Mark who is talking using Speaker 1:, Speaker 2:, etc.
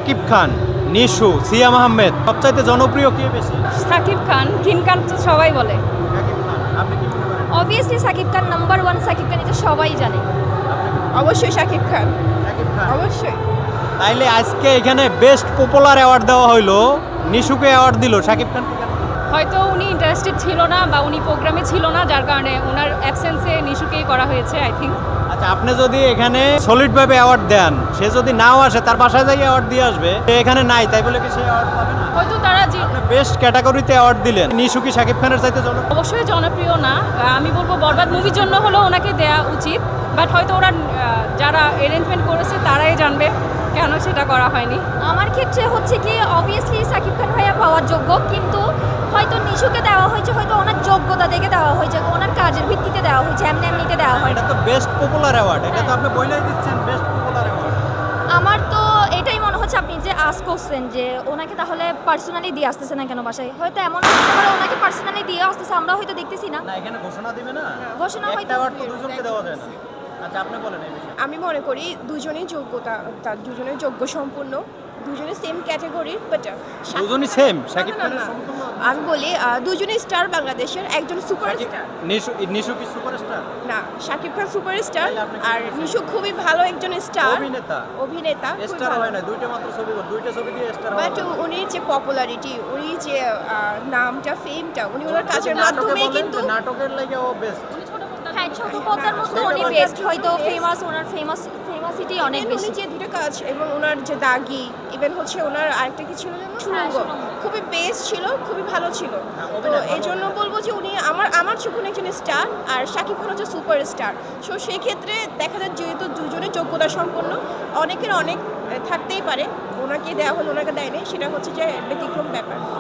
Speaker 1: শাকিব খান, নিশু, সিয়াম আহমেদ, সবচাইতে জনপ্রিয় কে বেশি?
Speaker 2: সাকিব খান, কিং খান তো সবাই বলে।
Speaker 1: শাকিব খান। আপনি কি মনে করেন?
Speaker 2: Obviously Shakib Khan number one, Shakib Khan এটা সবাই জানে। অবশ্যই সাকিব খান,
Speaker 1: শাকিব খান।
Speaker 2: অবশ্যই।
Speaker 1: তাইলে আজকে এখানে বেস্ট পপুলার অ্যাওয়ার্ড দেওয়া হইলো, নিশুকে অ্যাওয়ার্ড দিল, শাকিব খান
Speaker 2: হয়তো উনি ইন্টারেস্টেড ছিল না বা উনি প্রোগ্রামে ছিল না, যার কারণে ওনার অ্যাবসেন্সে নিশুকেই করা হয়েছে আই থিঙ্ক।
Speaker 1: আচ্ছা, আপনি যদি এখানে সলিড ভাবে অ্যাওয়ার্ড দেন, সে যদি নাও আসে তার বাসায় যাই অ্যাওয়ার্ড দিয়ে আসবে, সে এখানে নাই তাই বলে কি সে অ্যাওয়ার্ড পাবে না?
Speaker 2: হয়তো তারা যে
Speaker 1: আপনি বেস্ট ক্যাটাগরিতে অ্যাওয়ার্ড দিলেন, নিশু কি শাকিব খানের চাইতে
Speaker 2: অবশ্যই জনপ্রিয় না, আমি বলবো বরবাদ মুভির জন্য হলেও ওনাকে দেওয়া উচিত, বাট হয়তো ওরা যারা অ্যারেঞ্জমেন্ট করেছে তারাই জানবে কেন সেটা করা হয়নি।
Speaker 3: আমার ক্ষেত্রে হচ্ছে কি অবভিয়াসলি সাকিব খান ভাইয়া পাওয়ার যোগ্য, কিন্তু হয়তো নিশুকে দেওয়া হয়েছে হয়তো ওনার যোগ্যতা দেখে দেওয়া হয়েছে, ওনার কাজের ভিত্তিতে দেওয়া হয়েছে, এমনি এমনিতে দেওয়া হয়।
Speaker 1: এটা তো বেস্ট পপুলার অ্যাওয়ার্ড, এটা তো আপনি বইলাই দিচ্ছেন বেস্ট পপুলার অ্যাওয়ার্ড।
Speaker 3: আমার তো এটাই মনে হচ্ছে আপনি যে আস করছেন যে ওনাকে তাহলে পার্সোনালি দিয়ে আসতেছে না কেন বাসায়, হয়তো এমন হতে পারে ওনাকে পার্সোনালি দিয়ে আসতেছে, আমরা হয়তো দেখতেছি না।
Speaker 1: না, এখানে ঘোষণা দিবে না,
Speaker 3: ঘোষণা
Speaker 1: একটা
Speaker 3: হয়তো
Speaker 1: অ্যাওয়ার্ড তো দুজনকে দেওয়া যায় না। আচ্ছা, আপনি বলেন এই বিষয়ে।
Speaker 4: আমি মনে করি দুজনেই যোগ্যতা, তার দুজনেই যোগ্য সম্পূর্ণ, দুজনে সেম ক্যাটাগরির, বাট
Speaker 1: দুজনই সেম, শাকিব খানের
Speaker 4: আমি বলি দুজনে স্টার বাংলাদেশের, একজন সুপারস্টার।
Speaker 1: নিশু কি সুপারস্টার?
Speaker 4: না, শাকিব খান সুপারস্টার
Speaker 1: তাহলে আপনি কি
Speaker 4: আর
Speaker 1: বলছেন?
Speaker 4: নিশু খুবই ভালো একজন স্টার
Speaker 1: অভিনেতা।
Speaker 4: অভিনেতা,
Speaker 1: স্টার হয় না, দুইটা মাত্র ছবি, দুইটা ছবি দিয়ে স্টার হয়
Speaker 4: বাট উনি যে পপুলারিটি, উনি যে নামটা, ফেমটা উনি ওনার কাজের মাধ্যমে কিন্তু
Speaker 1: নাটকের লাগে ও বেস্ট।
Speaker 3: হ্যাঁ, ছোট পর্দার মধ্যে উনি বেস্ট, হয়তো ফেমাস, ওনার ফেমাসিটি অনেক
Speaker 4: উনি
Speaker 3: বেশি।
Speaker 4: যে দুটো কাজ এবং ওনার যে দাগি, ইভেন হচ্ছে ওনার আরেকটা কি ছিল যেন, সুরঙ্গ, খুবই বেস্ট ছিল, খুবই ভালো ছিল। তো এই জন্য বলবো যে উনি আমার চোখে উনি একজন স্টার আর শাকিব খান হচ্ছে সুপার স্টার। সো সেক্ষেত্রে দেখা যায় যেহেতু দুজনে যোগ্যতা সম্পন্ন, অনেকের অনেক থাকতেই পারে, ওনাকে দেওয়া হলো ওনাকে দেয়নি, সেটা হচ্ছে যে ব্যতিক্রম ব্যাপার।